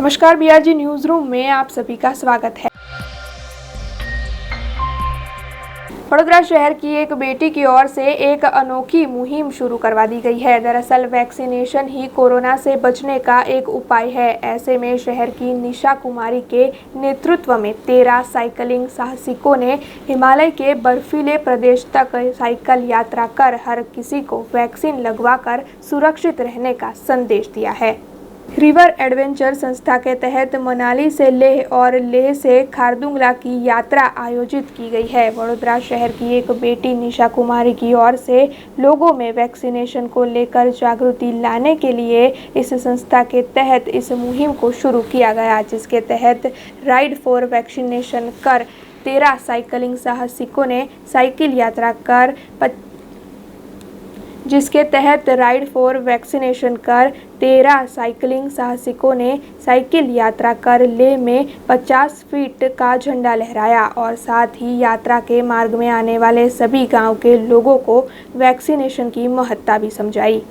नमस्कार, BRG news room में आप सभी का स्वागत है। वडोदरा शहर की एक बेटी की ओर से एक अनोखी मुहिम शुरू करवा दी गई है। दरअसल वैक्सीनेशन ही कोरोना से बचने का एक उपाय है। ऐसे में शहर की निशा कुमारी के नेतृत्व में 13 साइकिलिंग साहसिकों ने हिमालय के बर्फीले प्रदेश तक साइकिल यात्रा कर हर किसी को वैक्सीन लगवाकर सुरक्षित रहने का संदेश दिया है। रिवर एडवेंचर संस्था के तहत मनाली से लेह और लेह से खारदुंगला की यात्रा आयोजित की गई है। वडोदरा शहर की एक बेटी निशा कुमारी की ओर से लोगों में वैक्सीनेशन को लेकर जागृति लाने के लिए इस संस्था के तहत इस मुहिम को शुरू किया गया, जिसके तहत राइड फॉर वैक्सीनेशन कर 13 साइकिलिंग साहसिकों ने साइकिल यात्रा कर जिसके तहत राइड फॉर वैक्सीनेशन कर 13 साइकिलिंग साहसिकों ने साइकिल यात्रा कर लेह में 50 फीट का झंडा लहराया और साथ ही यात्रा के मार्ग में आने वाले सभी गांव के लोगों को वैक्सीनेशन की महत्ता भी समझाई।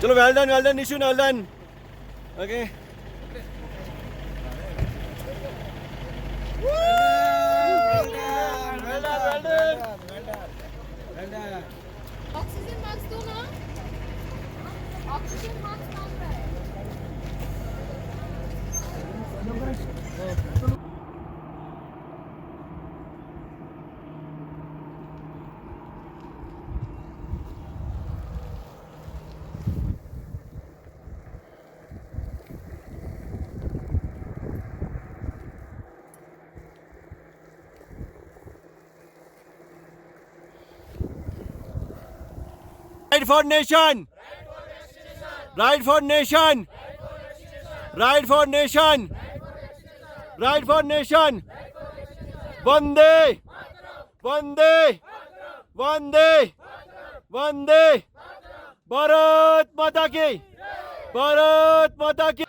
चलो well done Nishu, well done. Okay oxygen mask दो ना, ऑक्सीजन मास्क मांग रहा है। Ride for nation, ride for nation, ride for nation, ride for nation. वंदे वंदे वंदे वंदे, भारत माता की, भारत माता की।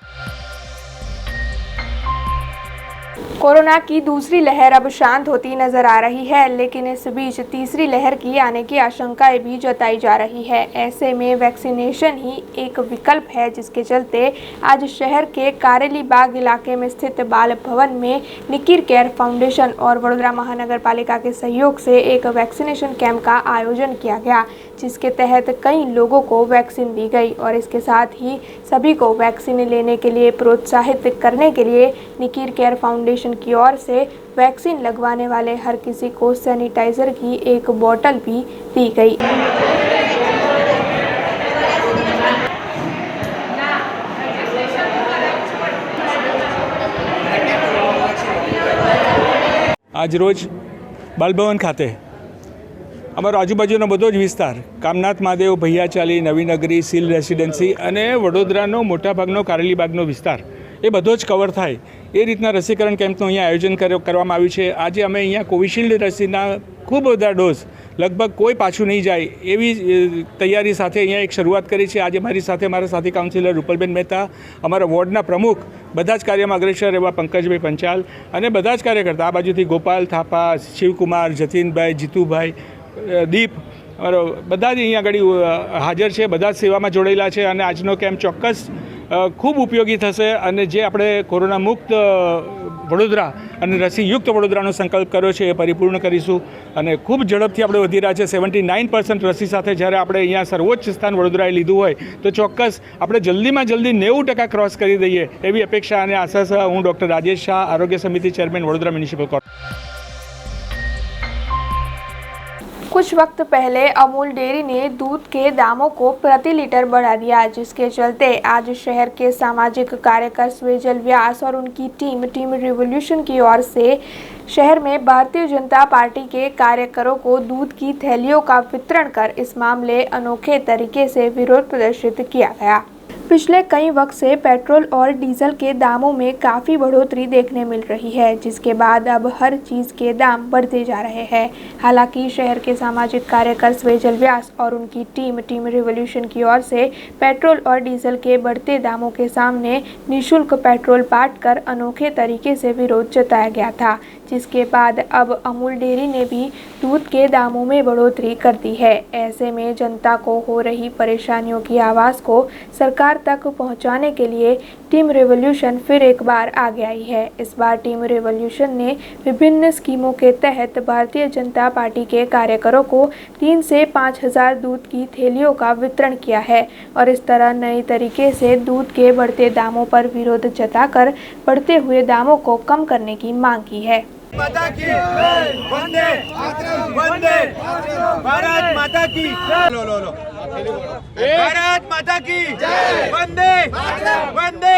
कोरोना की दूसरी लहर अब शांत होती नजर आ रही है, लेकिन इस बीच तीसरी लहर की आने की आशंकाएं भी जताई जा रही है। ऐसे में वैक्सीनेशन ही एक विकल्प है, जिसके चलते आज शहर के कारेली बाग इलाके में स्थित बाल भवन में निकिर केयर फाउंडेशन और वडोदरा महानगर पालिका के सहयोग से एक वैक्सीनेशन कैंप का आयोजन किया गया, जिसके तहत कई लोगों को वैक्सीन दी गई और इसके साथ ही सभी को वैक्सीन लेने के लिए प्रोत्साहित करने के लिए निकिर केयर फाउंडेशन की ओर से वैक्सीन लगवाने वाले हर किसी को सैनिटाइजर की एक बोतल भी दी गई। आज रोज बालभवन खाते અમારો આજુબાજુનો બધો જ વિસ્તાર કામનાથ મહાદેવ, ભૈયાચાલી, નવીનગરી, સીલ રેસિડેન્સી અને વડોદરાનો મોટાભાગનો કારેલીબાગનો વિસ્તાર એ બધો જ કવર થાય એ રીતના રસીકરણ કેમ્પનું અહીંયા આયોજન કરવામાં આવ્યું છે। આજે અમે અહીંયા કોવિશિલ્ડ રસીના ખૂબ બધા ડોઝ લગભગ કોઈ પાછું નહીં જાય એવી તૈયારી સાથે અહીંયા એક શરૂઆત કરી છે। આજે મારી સાથે મારા સાથી કાઉન્સિલર રૂપલબેન મહેતા, અમારા વોર્ડના પ્રમુખ, બધા જ કાર્યમાં અગ્રેસર એવા પંકજભાઈ પંચાલ અને બધા જ કાર્યકર્તા, આ બાજુથી ગોપાલ થાપા, શિવકુમાર, જતીનભાઈ, જીતુભાઈ, દીપ, બધા જ અહીંયા આગળ હાજર છે, બધા જ સેવામાં જોડાયેલા છે અને આજનો કેમ્પ ચોક્કસ ખૂબ ઉપયોગી થશે અને જે આપણે કોરોના મુક્ત વડોદરા અને રસીયુક્ત વડોદરાનો સંકલ્પ કર્યો છે એ પરિપૂર્ણ કરીશું અને ખૂબ ઝડપથી આપણે વધી રહ્યા છે। 79% રસી સાથે જ્યારે આપણે અહીંયા સર્વોચ્ચ સ્થાન વડોદરાએ લીધું હોય તો ચોક્કસ આપણે જલ્દીમાં જલ્દી 90% ક્રોસ કરી દઈએ એવી અપેક્ષા અને આશા છે। હું ડૉક્ટર રાજેશ શાહ, આરોગ્ય સમિતિ ચેરમેન, વડોદરા મ્યુનિસિપલ કોર્પોરેશન। कुछ वक्त पहले अमूल डेयरी ने दूध के दामों को प्रति लीटर बढ़ा दिया, जिसके चलते आज शहर के सामाजिक कार्यकर स्वेजल व्यास और उनकी टीम रिवॉल्यूशन की ओर से शहर में भारतीय जनता पार्टी के कार्यकरों को दूध की थैलियों का वितरण कर इस मामले अनोखे तरीके से विरोध प्रदर्शित किया गया। पिछले कई वक्त से पेट्रोल और डीजल के दामों में काफ़ी बढ़ोतरी देखने मिल रही है, जिसके बाद अब हर चीज़ के दाम बढ़ते जा रहे हैं। हालांकि शहर के सामाजिक कार्यकर स्वेजल व्यास और उनकी टीम रिवॉल्यूशन की ओर से पेट्रोल और डीजल के बढ़ते दामों के सामने निःशुल्क पेट्रोल बांटकर अनोखे तरीके से विरोध जताया गया था, जिसके बाद अब अमूल डेयरी ने भी दूध के दामों में बढ़ोतरी कर दी है। ऐसे में जनता को हो रही परेशानियों की आवाज़ को सरकार तक पहुंचाने के लिए टीम रिवॉल्यूशन फिर एक बार आगे आई है। इस बार टीम रिवॉल्यूशन ने विभिन्न स्कीमों के तहत भारतीय जनता पार्टी के कार्यकरों को 3 से 5 हज़ार दूध की थैलियों का वितरण किया है और इस तरह नए तरीके से दूध के बढ़ते दामों पर विरोध जताकर बढ़ते हुए दामों को कम करने की मांग की है। माता की वंदे वंदे भारत माता की लो भारत माता की वंदे वंदे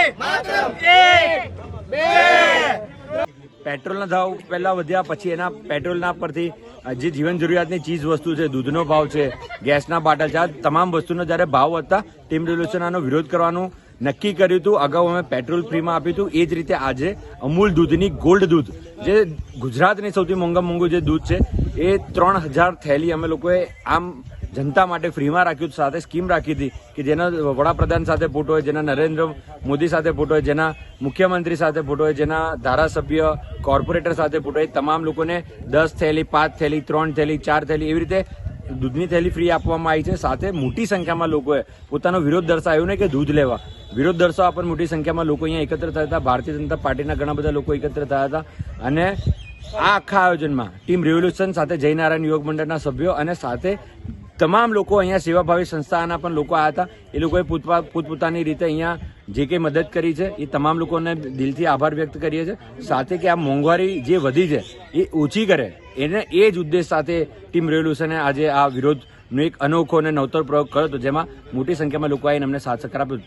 પેટ્રોલના ભાવ પહેલા વધ્યા, પછી એના પેટ્રોલના પરથી જે જીવન જરૂરિયાતની ચીજ વસ્તુ છે, દૂધનો ભાવ છે, ગેસના બાટલ છે, આ તમામ વસ્તુનો જ્યારે ભાવ વધતા ટીમ રિવોલ્યુશન આનો વિરોધ કરવાનું નક્કી કર્યું હતું। અગાઉ અમે પેટ્રોલ ફ્રીમાં આપ્યું હતું, એ જ રીતે આજે અમૂલ દૂધની ગોલ્ડ દૂધ જે ગુજરાતની સૌથી મોંઘું જે દૂધ છે એ 3000 થેલી અમે લોકોએ આમ जनता માટે ફ્રીમાં રાખ્યું। સાથે સ્કીમ રાખી હતી કે જેના વડાપ્રધાન સાથે ફોટો હોય, જેના નરેન્દ્ર મોદી સાથે ફોટો હોય, જેના મુખ્યમંત્રી સાથે ફોટો હોય, જેના ધારાસભ્ય કોર્પોરેટર સાથે ફોટો હોય, તમામ લોકોને 10 થેલી 5 થેલી 3 થેલી 4 થેલી એવી રીતે દૂધની થેલી ફ્રી આપવામાં આવી છે। સાથે મોટી સંખ્યામાં લોકોએ પોતાનો વિરોધ દર્શાવ્યો ને કે દૂધ લેવા વિરોધ દર્શાવવા પર મોટી સંખ્યામાં લોકો અહીંયા એકત્ર થયા હતા। ભારતીય જનતા પાર્ટીના ઘણા બધા લોકો એકત્ર થયા હતા અને આ આખા આયોજનમાં ટીમ રિવોલ્યુશન સાથે જયનારાયણ યુવક મંડળના સભ્યો અને સાથે તમામ લોકો અહીંયા સેવાભાવી સંસ્થાના પણ લોકો આવ્યા હતા। એ લોકોએ પોતપોતાની રીતે અહીંયા જે કંઈ મદદ કરી છે એ તમામ લોકોને દિલથી આભાર વ્યક્ત કરીએ છીએ। સાથે કે આ મોંઘવારી જે વધી છે એ ઓછી કરે એને એ જ ઉદ્દેશ સાથે ટીમ રિવોલ્યુશને આજે આ વિરોધનો એક અનોખો અને નવતર પ્રયોગ કર્યો હતો, જેમાં મોટી સંખ્યામાં લોકો આવીને અમને સાથ સહકાર આપ્યો।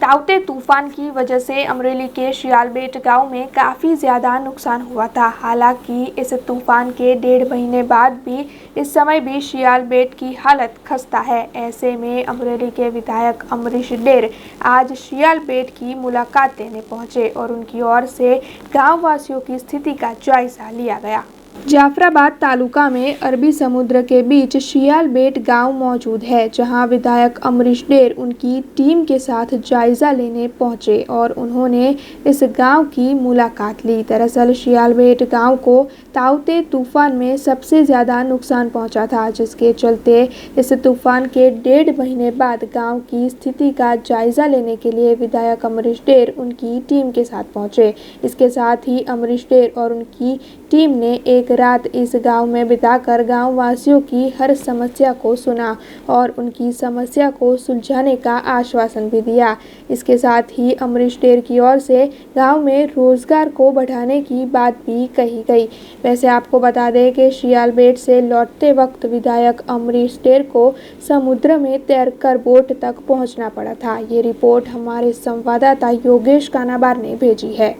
ताउते तूफान की वजह से अमरेली के शियालबेट गांव में काफ़ी ज़्यादा नुकसान हुआ था। हालांकि इस तूफान के 1.5 महीने बाद भी इस समय भी शियालबेट की हालत खस्ता है। ऐसे में अमरेली के विधायक अमरीश डेर आज शियालबेट की मुलाकात लेने पहुंचे और उनकी ओर से गाँव वासियों की स्थिति का जायजा लिया गया। जाफराबाद तालुका में अरबी समुद्र के बीच शियालबेट गांव मौजूद है, जहां विधायक अमरीश डेर उनकी टीम के साथ जायजा लेने पहुंचे और उन्होंने इस गांव की मुलाकात ली। दरअसल शियालबेट गांव को ताउते तूफान में सबसे ज़्यादा नुकसान पहुंचा था, जिसके चलते इस तूफान के 1.5 महीने बाद गांव की स्थिति का जायजा लेने के लिए विधायक अमरीश डेर उनकी टीम के साथ पहुंचे। इसके साथ ही अमरीश डेर और उनकी टीम ने एक रात इस गांव में बिताकर गांव वासियों की हर समस्या को सुना और उनकी समस्या को सुलझाने का आश्वासन भी दिया। इसके साथ ही अमरीश डेर की ओर से गांव में रोजगार को बढ़ाने की बात भी कही गई। वैसे आपको बता दें कि शियालबेट से लौटते वक्त विधायक अमरीश डेर को समुद्र में तैरकर बोट तक पहुंचना पड़ा था। ये रिपोर्ट हमारे संवाददाता योगेश कानाबार ने भेजी है।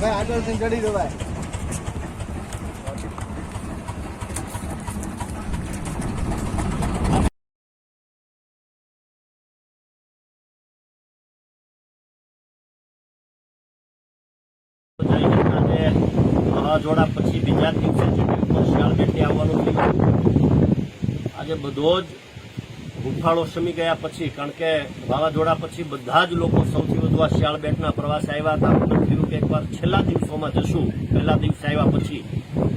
ભાઈ આટલો ચડી દો ભાઈ। વાવાઝોડા પછી બીજા દિવસે શિયાળબેટે આવવાનું થયું। આજે બધો જ હુંફાળો શમી ગયા પછી, કારણ કે વાવાઝોડા પછી બધા જ લોકો સૌથી વધુ આ શિયાળબેટના પ્રવાસે આવ્યા હતા। આપણે થયું કે એકવાર છેલ્લા દિવસોમાં જશું, પહેલા દિવસે આવ્યા પછી,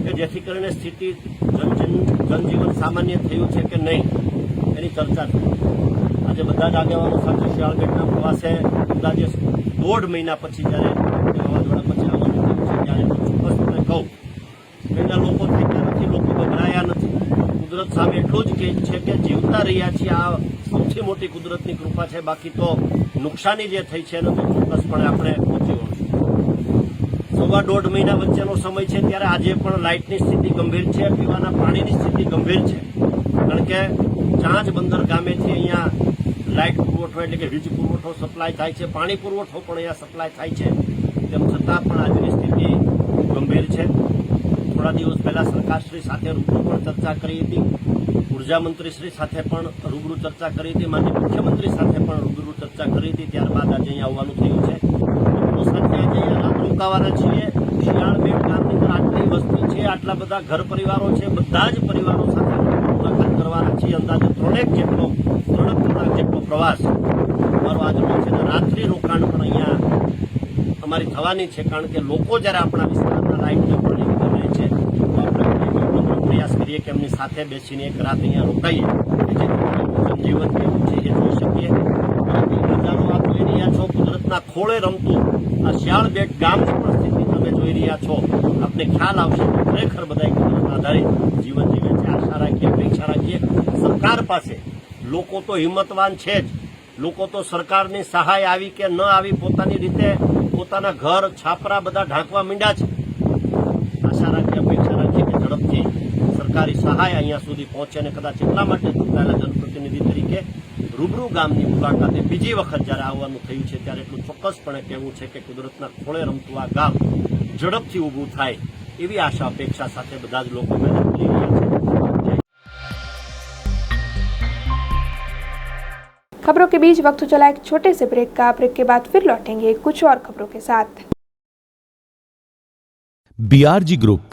કે જેથી કરીને સ્થિતિ જનજીવન સામાન્ય થયું છે કે નહીં એની ચર્ચા થઈ। આજે બધા જ આગેવાનો સાથે શિયાળબેટના પ્રવાસે અંદાજે 1.5 મહિના પછી જ્યારે વાવાઝોડા પછી આવવાનું થયું છે, ત્યારે કહું એના લોકો થયા નથી, લોકો ગભરાયા નથી. કુદરત સામે એટલું જ કહે છે કે જીવતા રહ્યા છીએ, આ સૌથી મોટી કુદરતની કૃપા છે. બાકી તો નુકસાની જે થઈ છે એને તો ચોક્કસપણે આપણે પહોંચી વળશું. 1.5 મહિના વચ્ચેનો સમય છે ત્યારે આજે પણ લાઇટની સ્થિતિ ગંભીર છે, પીવાના પાણીની સ્થિતિ ગંભીર છે. કારણ કે ચાંચ બંદર ગામેથી અહીંયા લાઇટ પુરવઠો એટલે કે વીજ પુરવઠો સપ્લાય થાય છે, પાણી પુરવઠો પણ અહીંયા સપ્લાય થાય છે. તેમ છતાં પણ આજની સ્થિતિ ગંભીર છે. થોડા દિવસ પહેલા સરકારશ્રી સાથે રૂબરૂ પણ ચર્ચા કરી હતી, ઉર્જા મંત્રીશ્રી સાથે પણ રૂબરૂ ચર્ચા કરી હતી, માનનીય મુખ્યમંત્રી સાથે પણ રૂબરૂ ચર્ચા કરી હતી. ત્યારબાદ આજે અહીંયા આવવાનું થયું છે. લોકો સાથે આજે અહીંયા રાત રોકાવાના છીએ. શિયાળબેટ ગામની અંદર આટલી વસ્તી છે, આટલા બધા ઘર પરિવારો છે, બધા જ પરિવારો સાથે મુલાકાત કરવાના છીએ. અંદાજે 3 કલાક જેટલો પ્રવાસ અમારો આજનો છે. રાત્રિ રોકાણ પણ અહીંયા અમારી થવાની છે. કારણ કે લોકો જ્યારે આપણા વિસ્તારના લાઇટને પણ રહે છે તો આપણે પ્રયાસ કરીએ કે એમની સાથે બેસીને એક રાત અહીંયા રોકાઈએ, જેથી જીવન કેવું છે એ જોઈ શકીએ. નજારો આપ જોઈ રહ્યા છો, કુદરતના ખોળે રમતું આ શિયાળબેટ ગામની પણ સ્થિતિ તમે જોઈ રહ્યા છો. આપને ખ્યાલ આવશે કે ખરેખર બધા કુદરત આધારિત જીવન જીવે છે. આશા રાખીએ, અપેક્ષા રાખીએ સરકાર પાસે. લોકો તો હિંમતવાન છે જ, લોકો તો સરકારની સહાય આવી કે ન આવી પોતાની રીતે પોતાના ઘર છાપરા બધા ઢાંકવા માંડ્યા છે. આશા રાખીએ, અપેક્ષા રાખીએ કે ઝડપથી સરકારી સહાય અહીંયા સુધી પહોંચે. અને કદાચ એટલા માટે ચૂંટાયેલા જનપ્રતિનિધિ તરીકે રૂબરૂ ગામની મુલાકાતે બીજી વખત જ્યારે આવવાનું થયું છે ત્યારે એટલું ચોક્કસપણે કહેવું છે કે કુદરતના ખોળે રમતું આ ગામ ઝડપથી ઊભું થાય એવી આશા અપેક્ષા સાથે બધા જ લોકો મહેનત કરી રહ્યા છે. खबरों के बीच वक्त चला एक छोटे से ब्रेक का। ब्रेक के बाद फिर लौटेंगे कुछ और खबरों के साथ। BRG ग्रुप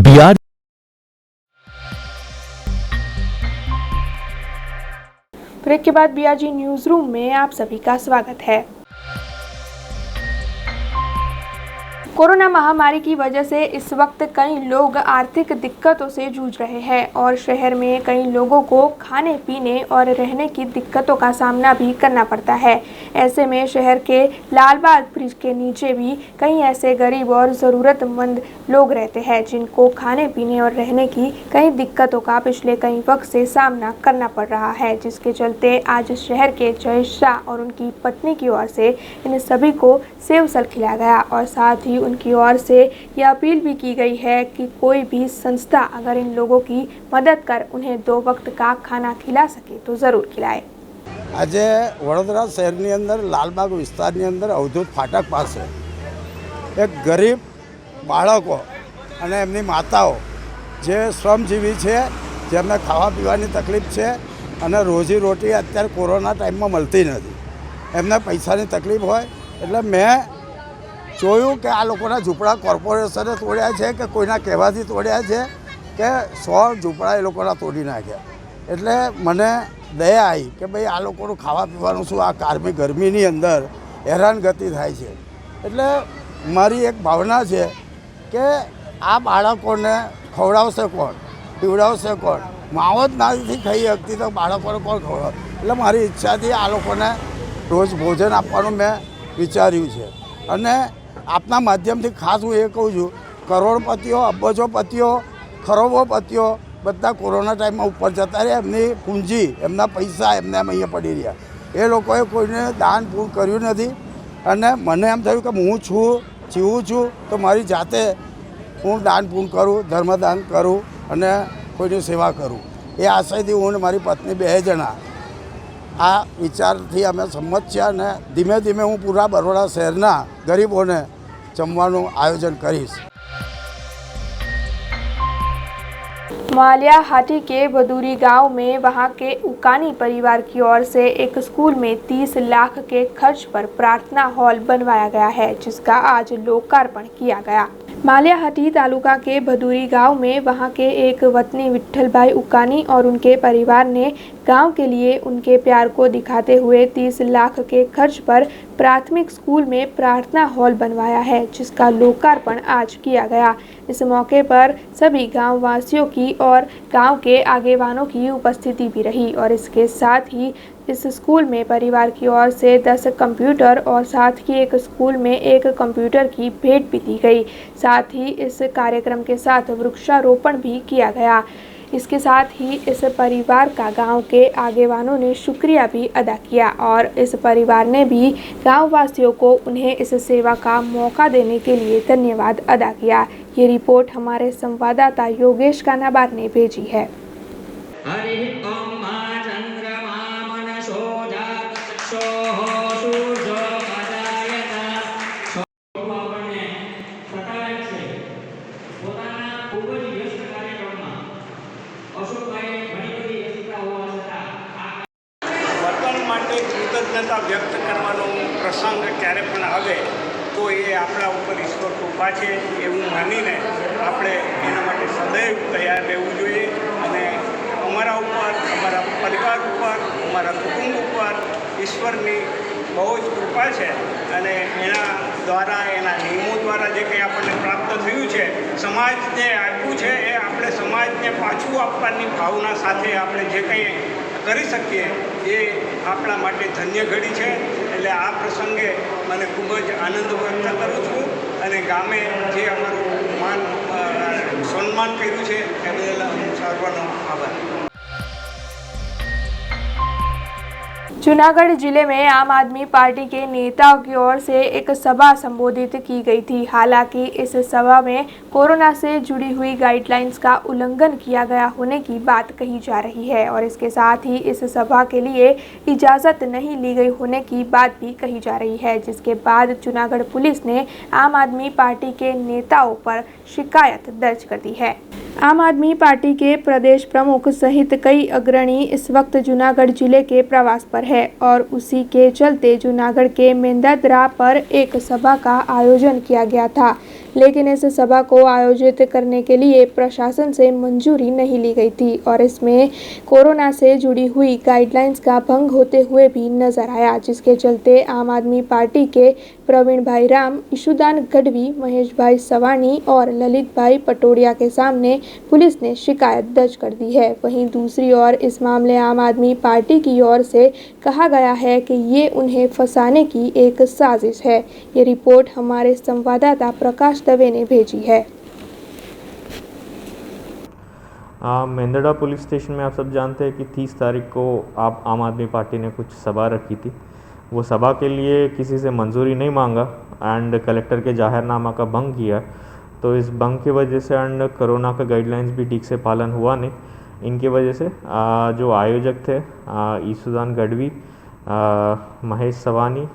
BRG ब्रेक के बाद BRG न्यूज रूम में आप सभी का स्वागत है। कोरोना महामारी की वजह से इस वक्त कई लोग आर्थिक दिक्कतों से जूझ रहे हैं और शहर में कई लोगों को खाने पीने और रहने की दिक्कतों का सामना भी करना पड़ता है। ऐसे में शहर के लालबाग ब्रिज के नीचे भी कई ऐसे गरीब और ज़रूरतमंद लोग रहते हैं जिनको खाने पीने और रहने की कई दिक्कतों का पिछले कई वक्त से सामना करना पड़ रहा है, जिसके चलते आज शहर के जय शाह और उनकी पत्नी की ओर से इन सभी को सेव सल खिलाया गया और साथ ही उनकी ओर से यह अपील भी की गई है कि कोई भी संस्था अगर इन लोगों की मदद कर उन्हें 2 वक्त का खाना खिला सके तो ज़रूर खिलाए। આજે વડોદરા શહેરની અંદર લાલબાગ વિસ્તારની અંદર અવધૂત ફાટક પાસે એક ગરીબ બાળકો અને એમની માતાઓ જે શ્રમજીવી છે, જેમને ખાવા પીવાની તકલીફ છે અને રોજીરોટી અત્યારે કોરોના ટાઈમમાં મળતી નથી, એમને પૈસાની તકલીફ હોય એટલે મેં જોયું કે આ લોકોના ઝૂંપડા કોર્પોરેશને તોડ્યા છે કે કોઈના કહેવાથી તોડ્યા છે કે 100 ઝૂંપડા એ લોકોના તોડી નાખ્યા. એટલે મને દયા આવી કે ભાઈ આ લોકોનું ખાવા પીવાનું શું, આ કારમી ગરમીની અંદર હેરાનગતિ થાય છે. એટલે મારી એક ભાવના છે કે આ બાળકોને ખવડાવશે કોણ, પીવડાવશે કોણ, માવો જ નથી ખાઈ શકતી તો બાળકોને કોણ ખવડાવે. એટલે મારી ઈચ્છાથી આ લોકોને રોજ ભોજન આપવાનું મેં વિચાર્યું છે. અને આપના માધ્યમથી ખાસ હું એ કહું છું, કરોડપતિઓ, અબજોપતિઓ, ખરબોપતિઓ બધા કોરોના ટાઈમમાં ઉપર જતા રહ્યા, એમની પૂંજી, એમના પૈસા એમને અહીંયા પડી રહ્યા. એ લોકોએ કોઈને દાન પૂર્ણ કર્યું નથી. અને મને એમ થયું કે હું છું, જીવું છું તો મારી જાતે હું દાન પૂર્ણ કરું, ધર્મદાન કરું અને કોઈની સેવા કરું. એ આશયથી હું અને મારી પત્ની 2 જણા આ વિચારથી અમે સંમત છીએ અને ધીમે ધીમે હું પૂરા બરોડા શહેરના ગરીબોને જમવાનું આયોજન કરીશ। मालिया हाटी के भदूरी गांव में वहां के उकानी परिवार की ओर से एक स्कूल में 30 लाख के खर्च पर प्रार्थना हॉल बनवाया गया है, जिसका आज लोकार्पण किया गया। मालियाहाटी तालुका के भदूरी गांव में वहां के एक वतनी विट्ठल भाई उकानी और उनके परिवार ने गांव के लिए उनके प्यार को दिखाते हुए 30 लाख के खर्च पर प्राथमिक स्कूल में प्रार्थना हॉल बनवाया है, जिसका लोकार्पण आज किया गया। इस मौके पर सभी गांव वासियों की और गांव के आगेवानों की उपस्थिति भी रही और इसके साथ ही इस स्कूल में परिवार की ओर से 10 कंप्यूटर और साथ ही एक स्कूल में 1 कंप्यूटर की भेंट भी दी गई। साथ ही इस कार्यक्रम के साथ वृक्षारोपण भी किया गया। इसके साथ ही इस परिवार का गांव के आगेवानों ने शुक्रिया भी अदा किया और इस परिवार ने भी गांव वासियों को उन्हें इस सेवा का मौका देने के लिए धन्यवाद अदा किया। ये रिपोर्ट हमारे संवाददाता योगेश कानाबार ने भेजी है। વતન માટે કૃતજ્ઞતા વ્યક્ત કરવાનો પ્રસંગ ક્યારે પણ આવે તો એ આપણા ઉપર ઈશ્વર કૃપા છે એવું માનીને આપણે એના માટે સદૈવ તૈયાર રહેવું જોઈએ અને અમારા ઉપર, અમારા પરિવાર ઉપર, અમારા કુટુંબ ઉપર ઈશ્વરની બહુ જ કૃપા છે અને એના દ્વારા, એના નિયમો દ્વારા જે કંઈ આપણને પ્રાપ્ત થયું છે, સમાજને આપ્યું છે, એ આપણે સમાજને પાછું આપવાની ભાવના સાથે આપણે જે કંઈ કરી શકીએ એ આપણા માટે ધન્ય ઘડી છે। એટલે આ પ્રસંગે મને ખૂબ જ આનંદ વ્યક્ત કરું છું અને ગામે જે અમારું સન્માન કર્યું છે એ બદલ સર્વનો આભાર। जूनागढ़ जिले में आम आदमी पार्टी के नेताओं की ओर से एक सभा संबोधित की गई थी। हालांकि इस सभा में कोरोना से जुड़ी हुई गाइडलाइंस का उल्लंघन किया गया होने की बात कही जा रही है और इसके साथ ही इस सभा के लिए इजाज़त नहीं ली गई होने की बात भी कही जा रही है, जिसके बाद जूनागढ़ पुलिस ने आम आदमी पार्टी के नेताओं पर शिकायत दर्ज कर दी है। आम आदमी पार्टी के प्रदेश प्रमुख सहित कई अग्रणी इस वक्त जूनागढ़ जिले के प्रवास पर है और उसी के चलते जूनागढ़ के मेंदरदरा पर एक सभा का आयोजन किया गया था, लेकिन इस सभा को आयोजित करने के लिए प्रशासन से मंजूरी नहीं ली गई थी और इसमें कोरोना से जुड़ी हुई गाइडलाइंस का भंग होते हुए भी नजर आया, जिसके चलते आम आदमी पार्टी के प्रवीण भाई राम, ईशुदान गढ़वी, महेश भाई सवानी और ललित भाई पटोडिया के सामने पुलिस ने शिकायत दर्ज कर दी है। वहीं दूसरी ओर इस मामले आम आदमी पार्टी की ओर से कहा गया है कि ये उन्हें फंसाने की एक साजिश है। ये रिपोर्ट हमारे संवाददाता प्रकाश दवे ने भेजी है। मेंदरडा पुलिस स्टेशन में आप सब जानते हैं कि 30 तारीख को आप आम आदमी पार्टी ने कुछ सभा रखी थी। वो सभा के लिए किसी से मंजूरी नहीं मांगा एंड कलेक्टर के जाहिरनामा का भंग किया। तो इस भंग की वजह से एंड कोरोना का गाइडलाइंस भी ठीक से पालन हुआ नहीं। इनकी वजह से जो आयोजक थे ईशुदान गढ़वी, महेश सवानी,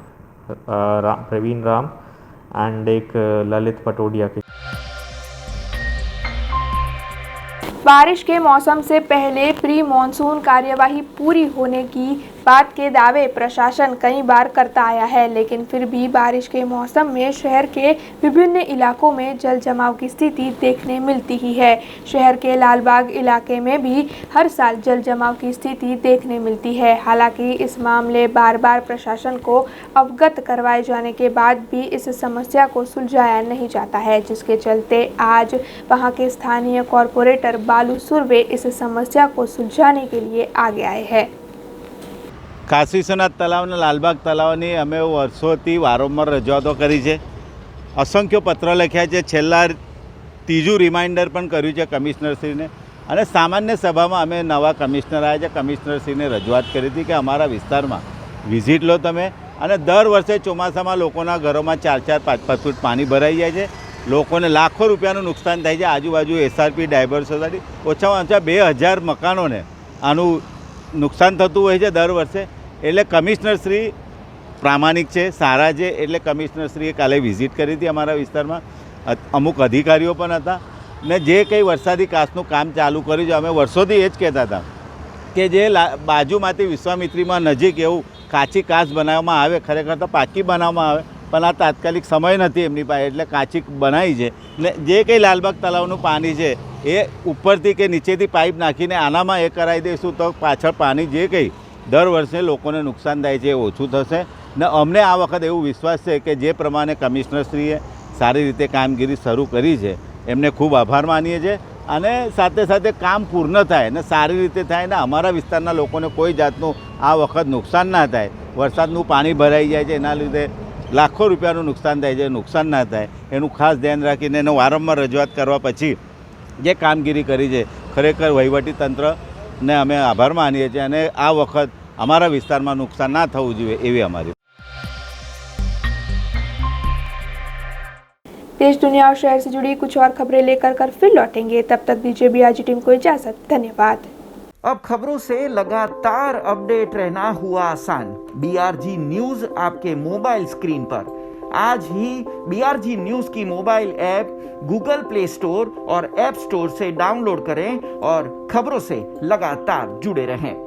प्रवीण राम एंड एक ललित पटोडिया के। बारिश के मौसम से पहले प्री मॉनसून कार्यवाही पूरी होने की बात के दावे प्रशासन कई बार करता आया है, लेकिन फिर भी बारिश के मौसम में शहर के विभिन्न इलाकों में जल जमाव की स्थिति देखने मिलती ही है। शहर के लालबाग इलाके में भी हर साल जल जमाव की स्थिति देखने मिलती है। हालांकि इस मामले बार बार प्रशासन को अवगत करवाए जाने के बाद भी इस समस्या को सुलझाया नहीं जाता है, जिसके चलते आज वहां के स्थानीय कॉरपोरेटर बालू सुर्वे इस समस्या को सुलझाने के लिए आगे आए हैं। કાશી વિશ્વનાથ તળાવ અને લાલબાગ તળાવની અમે વર્ષોથી વારંવાર રજૂઆતો કરી છે, અસંખ્ય પત્ર લખ્યા છે, છેલ્લા ત્રીજું રિમાઇન્ડર પણ કર્યું છે કમિશનરશ્રીને અને સામાન્ય સભામાં અમે નવા કમિશનર આવ્યા છે, કમિશનરશ્રીને રજૂઆત કરી હતી કે અમારા વિસ્તારમાં વિઝિટ લો તમે અને દર વર્ષે ચોમાસામાં લોકોના ઘરોમાં 4-4, 5-5 ફૂટ પાણી ભરાઈ જાય છે, લોકોને લાખો રૂપિયાનું નુકસાન થાય છે। આજુબાજુ SRP ડાયવર સોસાયટી ઓછામાં ઓછા 2000 મકાનોને આનું નુકસાન થતું હોય છે દર વર્ષે. એટલે કમિશનર શ્રી પ્રામાણિક છે, સારા છે, એટલે કમિશનર શ્રીએ કાલે વિઝિટ કરી હતી અમારા વિસ્તારમાં. અમુક અધિકારીઓ પણ હતા ને જે કંઈ વરસાદી કાચનું કામ ચાલુ કર્યું છે અમે વર્ષોથી એ જ કહેતા હતા કે જે બાજુમાંથી વિશ્વામિત્રીમાં નજીક એવું કાચી કાચ બનાવવામાં આવે, ખરેખર તો પાકી બનાવવામાં આવે, પણ આ તાત્કાલિક સમય નથી એમની પાસે એટલે કાચી બનાવી છે. ને જે કંઈ લાલબાગ તળાવનું પાણી છે એ ઉપરથી કે નીચેથી પાઇપ નાખીને આનામાં એ કરાવી દઈશું તો પાછળ પાણી જે કંઈ દર વર્ષે લોકોને નુકસાન થાય છે એ ઓછું થશે. ને અમને આ વખત એવું વિશ્વાસ છે કે જે પ્રમાણે કમિશનરશ્રીએ સારી રીતે કામગીરી શરૂ કરી છે એમને ખૂબ આભાર માનીએ છીએ. અને સાથે સાથે કામ પૂર્ણ થાય ને સારી રીતે થાય ને અમારા વિસ્તારના લોકોને કોઈ જાતનું આ વખત નુકસાન ના થાય. વરસાદનું પાણી ભરાઈ જાય છે એના લીધે લાખો રૂપિયાનું નુકસાન થાય છે, નુકસાન ના થાય એનું ખાસ ધ્યાન રાખીને એનો વારંવાર રજૂઆત કરવા પછી જે કામગીરી કરી છે ખરેખર વહીવટીતંત્રને અમે આભાર માનીએ છીએ. અને આ વખત हमारा विस्तार में नुकसान ना थवुं जोईए एवी हमारी। देश दुनिया और शहर से जुड़ी कुछ और खबरें लेकर फिर लौटेंगे। तब तक दीजिए BRG टीम को इजाजत। धन्यवाद। अब खबरों से लगातार अपडेट रहना हुआ आसान। BRG न्यूज आपके मोबाइल स्क्रीन पर आज ही BRG न्यूज की mobile app Google play store और ऐप स्टोर से डाउनलोड करें और खबरों से लगातार जुड़े रहें।